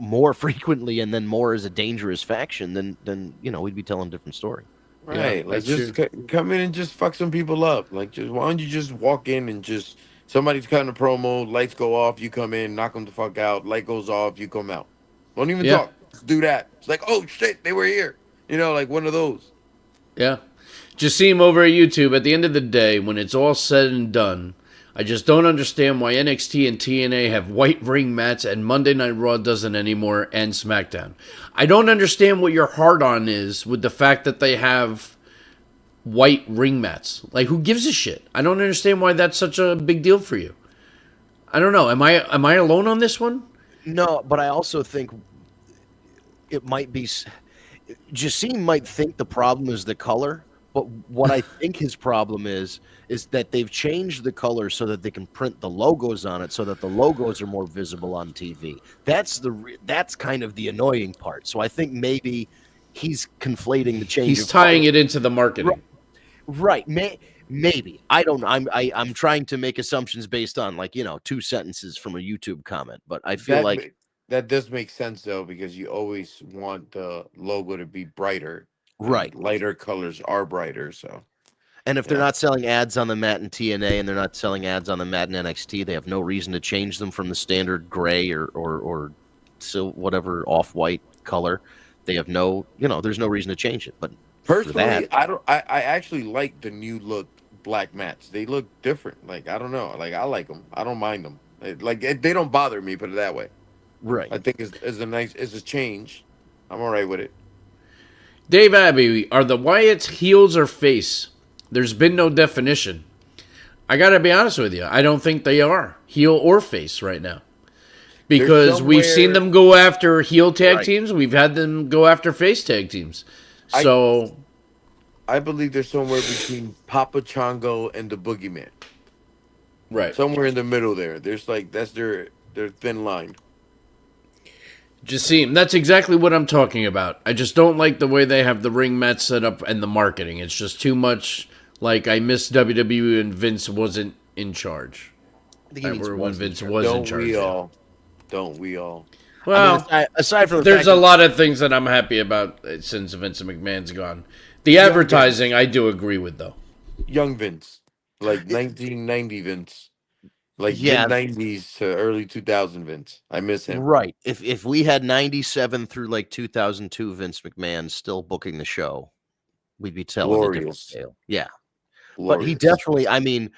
more frequently and then more as a dangerous faction, then we'd be telling a different story. right? Like that's just come in and just fuck some people up. Like, just why don't you just walk in and just somebody's cutting a promo, lights go off, you come in, knock them the fuck out, light goes off, you come out. Don't even talk. Just do that. It's like, oh shit, they were here. Like one of those. Yeah. Just see him over at YouTube. At the end of the day, when it's all said and done, I just don't understand why NXT and TNA have white ring mats and Monday Night Raw doesn't anymore, and SmackDown. I don't understand what your hard-on is with the fact that they have white ring mats. Like, who gives a shit? I don't understand why that's such a big deal for you. I don't know. Am I alone on this one? No, but I also think it might be. Jassim might think the problem is the color, but what I think his problem is that they've changed the color so that they can print the logos on it, so that the logos are more visible on TV. That's kind of the annoying part. So I think maybe he's conflating the change. He's tying it into the marketing. Right. Maybe. I don't know. I'm trying to make assumptions based on 2 sentences from a YouTube comment, but I feel like that does make sense though, because you always want the logo to be brighter. Right. Lighter colors are brighter, so. And if they're not selling ads on the mat in TNA and they're not selling ads on the mat in NXT, they have no reason to change them from the standard gray or so whatever off-white color. They have no, there's no reason to change it. But personally, I actually like the new look black mats. They look different. Like, I don't know. Like, I like them. I don't mind them. They don't bother me, put it that way. Right. I think it's a change. I'm all right with it. Dave Abbey, are the Wyatts heels or face? There's been no definition. I gotta be honest with you. I don't think they are heel or face right now. Because we've seen them go after heel tag teams. We've had them go after face tag teams. So I believe they're somewhere between Papa Chongo and the Boogeyman. Right. Somewhere in the middle there. That's their thin line. Jassim, that's exactly what I'm talking about. I just don't like the way they have the ring mat set up and the marketing. It's just too much like I miss WWE and Vince wasn't in charge. When Vince was in charge. Don't we all? Well, aside from there's a lot of things that I'm happy about since Vince McMahon's gone. The advertising, I do agree with, though. Young Vince. Like 1990 Vince. Like mid-90s to early 2000 Vince. I miss him. Right. If we had 97 through like 2002 Vince McMahon still booking the show, we'd be telling a different tale. Yeah. Glorious. But he definitely, I mean,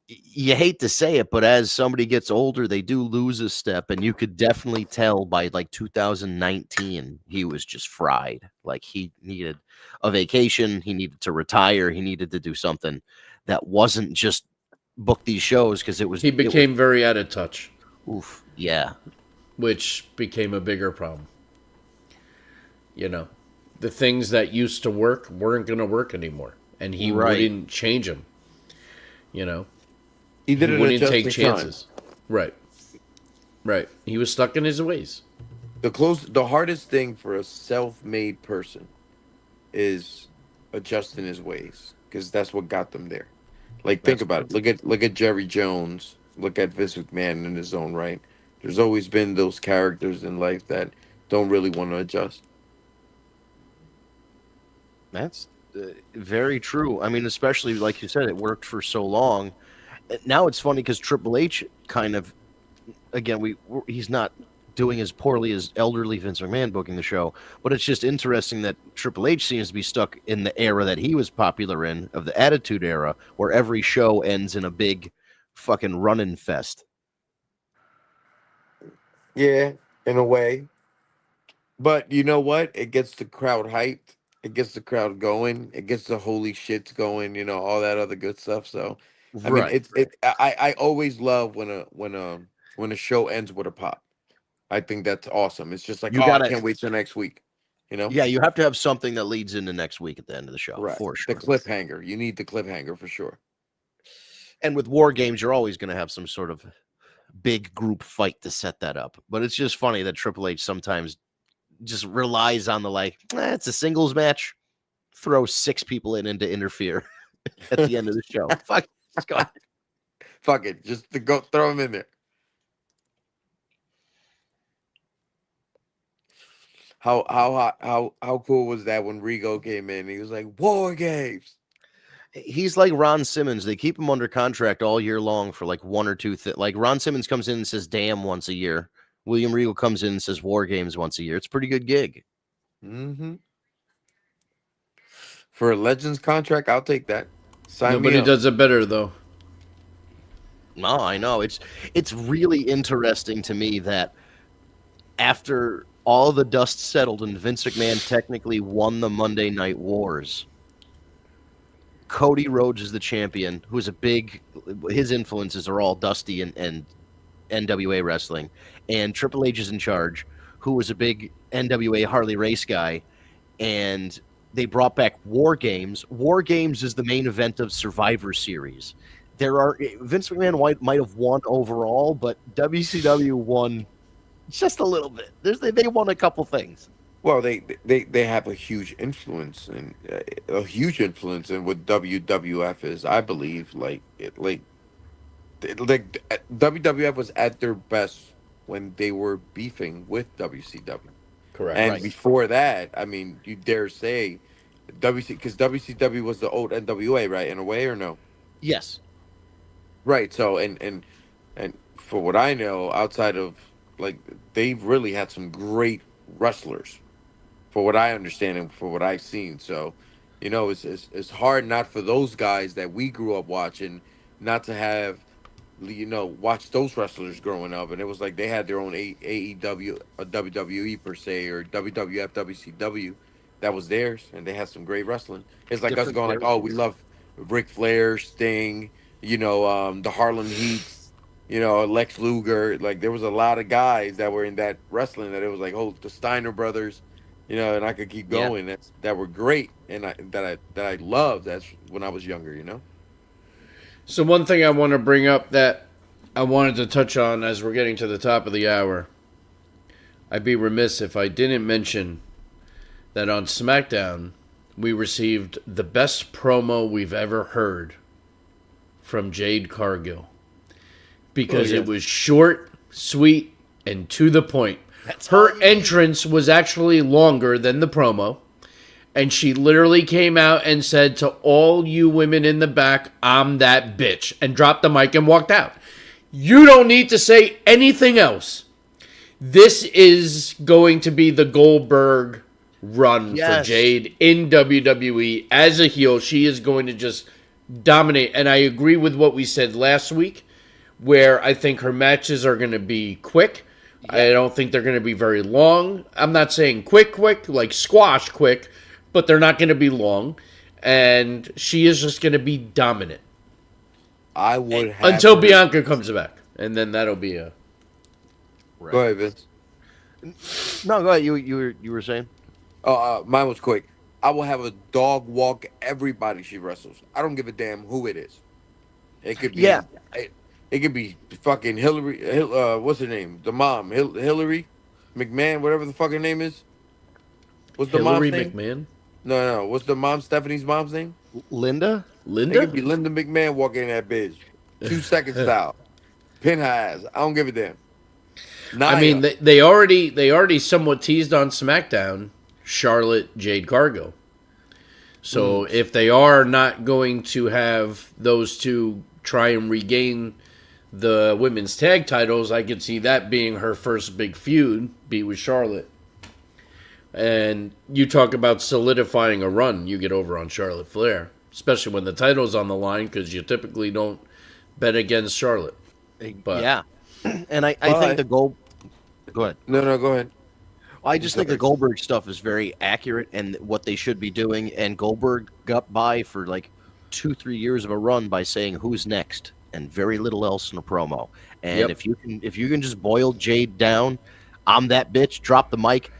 you hate to say it, but as somebody gets older, they do lose a step. And you could definitely tell by like 2019, he was just fried. Like he needed a vacation. He needed to retire. He needed to do something that wasn't just book these shows because he became very out of touch. Yeah. Which became a bigger problem. the things that used to work weren't going to work anymore, and he Right. wouldn't change them. You know, He did he it wouldn't take adjusting time. chances. Right. Right. He was stuck in his ways. The hardest thing for a self-made person is adjusting his ways, because that's what got them there. Like, think about it. Look at Jerry Jones. Look at Vince McMahon in his own right. There's always been those characters in life that don't really want to adjust. That's very true. I mean, especially like you said, it worked for so long. Now it's funny because Triple H kind of, again, he's not doing as poorly as elderly Vince McMahon booking the show, but it's just interesting that Triple H seems to be stuck in the era that he was popular in, of the Attitude Era, where every show ends in a big fucking running fest. Yeah, in a way. But you know what? It gets the crowd hyped. It gets the crowd going. It gets the holy shits going. You know, all that other good stuff. So, I mean, I always love when a show ends with a pop. I think that's awesome. It's just like, I can't wait till next week. You know? Yeah, you have to have something that leads into next week at the end of the show, Right. for sure. The cliffhanger. You need the cliffhanger for sure. And with War Games, you're always going to have some sort of big group fight to set that up. But it's just funny that Triple H sometimes just relies on the it's a singles match. Throw 6 people in to interfere at the end of the show. Fuck, let's go. Fuck it. Just to go throw him in there. How cool was that when Rigo came in? He was like, War Games. He's like Ron Simmons. They keep him under contract all year long for like one or two things. Like Ron Simmons comes in and says "damn" once a year. William Regal comes in and says "War Games" once a year. It's a pretty good gig. Mm-hmm. For a Legends contract, I'll take that. Nobody does it better though. No, I know. It's really interesting to me that after all the dust settled and Vince McMahon technically won the Monday Night Wars, Cody Rhodes is the champion, who's his influences are all Dusty and NWA wrestling, and Triple H is in charge, who was a big NWA Harley Race guy, and they brought back War Games. War Games is the main event of Survivor Series. Vince McMahon might have won overall, but WCW won just a little bit. They won a couple things. Well, they have a huge influence and what WWF is. I believe WWF was at their best when they were beefing with WCW. Correct. And before that, I mean, you dare say because WCW was the old NWA, right? In a way, or no? Yes. Right. So and for what I know, outside of they've really had some great wrestlers, for what I understand and for what I've seen. So, you know, it's hard not for those guys that we grew up watching not to have, watch those wrestlers growing up. And it was like they had their own AEW, or WWE per se, or WWF, WCW that was theirs, and they had some great wrestling. It's like us going we love Ric Flair, Sting, the Harlem Heat, Lex Luger. Like, there was a lot of guys that were in that wrestling that it was like, the Steiner brothers, and I could keep going. That were great, and I loved. That's when I was younger, So one thing I want to bring up that I wanted to touch on as we're getting to the top of the hour, I'd be remiss if I didn't mention that on SmackDown we received the best promo we've ever heard from Jade Cargill. Because it was short, sweet, and to the point. Her entrance was actually longer than the promo. And she literally came out and said to all you women in the back, "I'm that bitch," and dropped the mic and walked out. You don't need to say anything else. This is going to be the Goldberg run for Jade in WWE. As a heel, she is going to just dominate. And I agree with what we said last week, where I think her matches are going to be quick. I don't think they're going to be very long. I'm not saying quick, like squash quick, but they're not going to be long. And she is just going to be dominant. I would have until Bianca comes back. And then that'll be a... Right. Go ahead, Vince. No, go ahead. You were saying? Mine was quick. I will have a dog walk everybody she wrestles. I don't give a damn who it is. It could be it could be fucking Hillary. What's her name? The mom, Hillary McMahon, whatever the fucking name is. What's the Hillary mom's name? McMahon? No. What's the mom? Stephanie's mom's name? Linda? It could be Linda McMahon walking in that bitch. 2 second style. Pin her ass. I don't give a damn. I mean, they already somewhat teased on SmackDown Charlotte Jade Cargo. So if they are not going to have those two try and regain the women's tag titles, I could see that being her first big feud, be with Charlotte. And you talk about solidifying a run, you get over on Charlotte Flair, especially when the title's on the line, because you typically don't bet against Charlotte. But, yeah, and I think the Go ahead. No, go ahead. I just think the Goldberg stuff is very accurate and what they should be doing. And Goldberg got by for like 2-3 years of a run by saying who's next and very little else in a promo. And if you can just boil Jade down, I'm that bitch, drop the mic.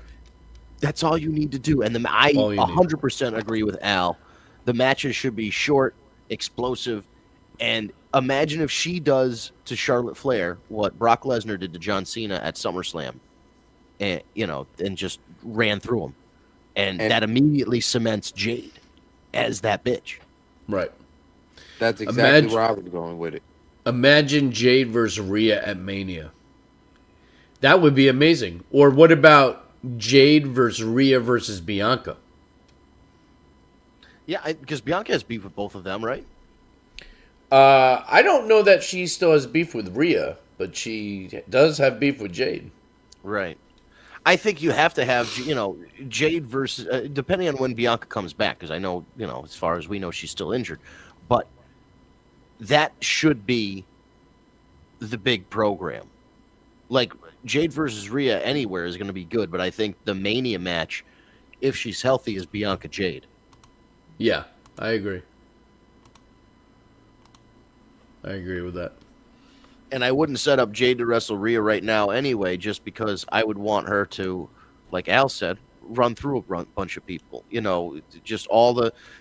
That's all you need to do. And I 100% agree with Al. The matches should be short, explosive, and imagine if she does to Charlotte Flair what Brock Lesnar did to John Cena at SummerSlam. And just ran through him, and that immediately cements Jade as that bitch. Right. That's exactly where I was going with it. Imagine Jade versus Rhea at Mania. That would be amazing. Or what about Jade versus Rhea versus Bianca? Yeah, because Bianca has beef with both of them, right? I don't know that she still has beef with Rhea, but she does have beef with Jade. Right. I think you have to have, Jade versus, depending on when Bianca comes back, because I know, as far as we know, she's still injured. But that should be the big program. Like, Jade versus Rhea anywhere is going to be good, but I think the Mania match, if she's healthy, is Bianca Jade. Yeah, I agree. I agree with that. And I wouldn't set up Jade to wrestle Rhea right now anyway, just because I would want her to, like Al said, run through a bunch of people. Just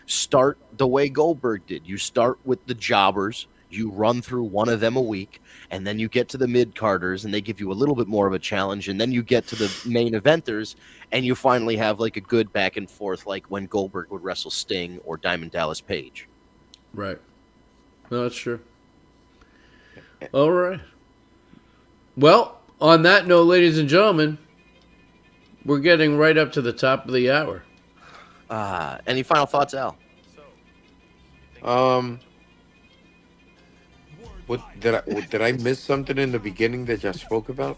start the way Goldberg did. You start with the jobbers, you run through one of them a week, and then you get to the mid-carders, and they give you a little bit more of a challenge, and then you get to the main eventers, and you finally have like a good back and forth, like when Goldberg would wrestle Sting or Diamond Dallas Page. Right. No, that's true. All right. Well, on that note, ladies and gentlemen, we're getting right up to the top of the hour. Any final thoughts, Al? What did I miss something in the beginning that y'all spoke about?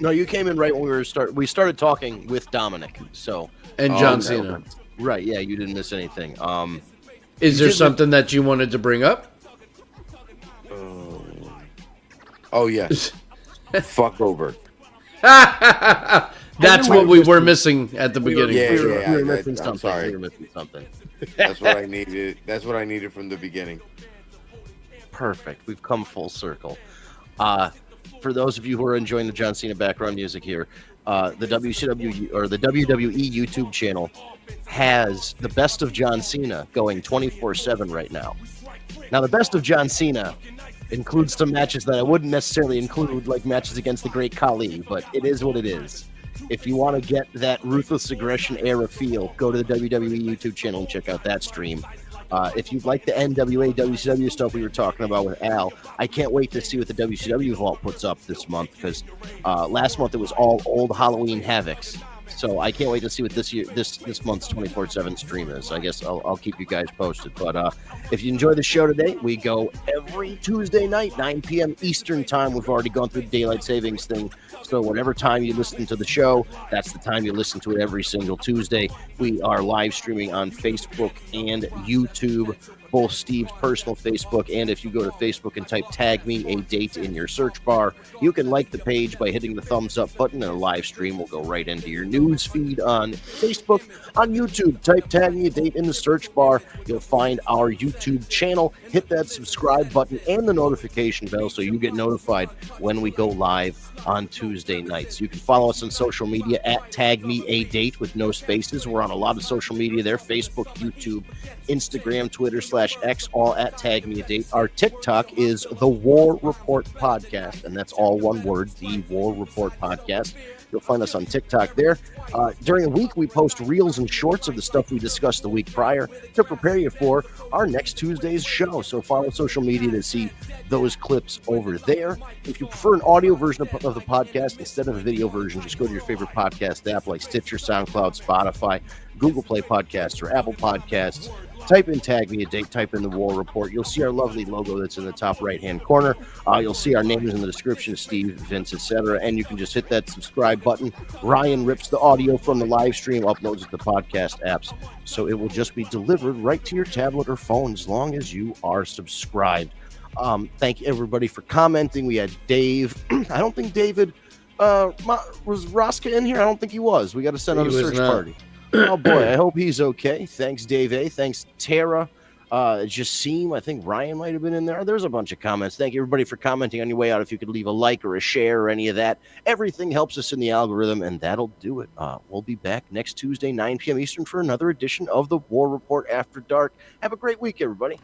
No, you came in right when we started talking with Dominic. And John Cena. Okay. Right, yeah, you didn't miss anything. Is there something that you wanted to bring up? Oh, yes. Fuck Goldberg. That's what we were missing at the beginning. We were missing something. I'm sorry. We were missing something. That's what I needed. That's what I needed from the beginning. Perfect. We've come full circle. For those of you who are enjoying the John Cena background music here, the WCW or the WWE YouTube channel has the best of John Cena going 24/7 right now. Now, the best of John Cena includes some matches that I wouldn't necessarily include, like matches against the Great Khali, but it is what it is. If you want to get that Ruthless Aggression era feel, go to the WWE YouTube channel and check out that stream. If you'd like the NWA, WCW stuff we were talking about with Al, I can't wait to see what the WCW Vault puts up this month, because last month it was all old Halloween Havocs. So I can't wait to see what this month's 24/7 stream is. I guess I'll keep you guys posted. But if you enjoy the show today, we go every Tuesday night, 9 p.m. Eastern time. We've already gone through the daylight savings thing. So whatever time you listen to the show, that's the time you listen to it every single Tuesday. We are live streaming on Facebook and YouTube. both Steve's personal Facebook, and if you go to Facebook and type Tag Me a Date in your search bar, you can like the page by hitting the thumbs up button, and a live stream will go right into your news feed on Facebook. On YouTube, type Tag Me a Date in the search bar. You'll find our YouTube channel. Hit that subscribe button and the notification bell so you get notified when we go live on Tuesday nights. You can follow us on social media at Tag Me a Date with no spaces. We're on a lot of social media there: Facebook, YouTube, Instagram, Twitter /X, all at Tag Me a Date. Our TikTok is The War Report Podcast, and that's all one word, The War Report Podcast. You'll find us on TikTok there. During the week, we post reels and shorts of the stuff we discussed the week prior to prepare you for our next Tuesday's show. So follow social media to see those clips over there. If you prefer an audio version of the podcast instead of a video version, just go to your favorite podcast app like Stitcher, SoundCloud, Spotify, Google Play Podcasts, or Apple Podcasts. Type in Tag Me a Date, type in The War Report. You'll see our lovely logo that's in the top right-hand corner. You'll see our names in the description: Steve, Vince, etc. And you can just hit that subscribe button. Ryan rips the audio from the live stream, uploads it to podcast apps. So it will just be delivered right to your tablet or phone as long as you are subscribed. Thank you, everybody, for commenting. We had Dave. I don't think David was Roska in here. I don't think he was. We got to send out a search party. Oh boy, I hope he's okay. Thanks, Dave A. Thanks, Tara. Jassim. I think Ryan might have been in there. There's a bunch of comments. Thank you, everybody, for commenting on your way out. If you could leave a like or a share or any of that, everything helps us in the algorithm, and that'll do it. We'll be back next Tuesday, 9 p.m. Eastern, for another edition of the War Report After Dark. Have a great week, everybody.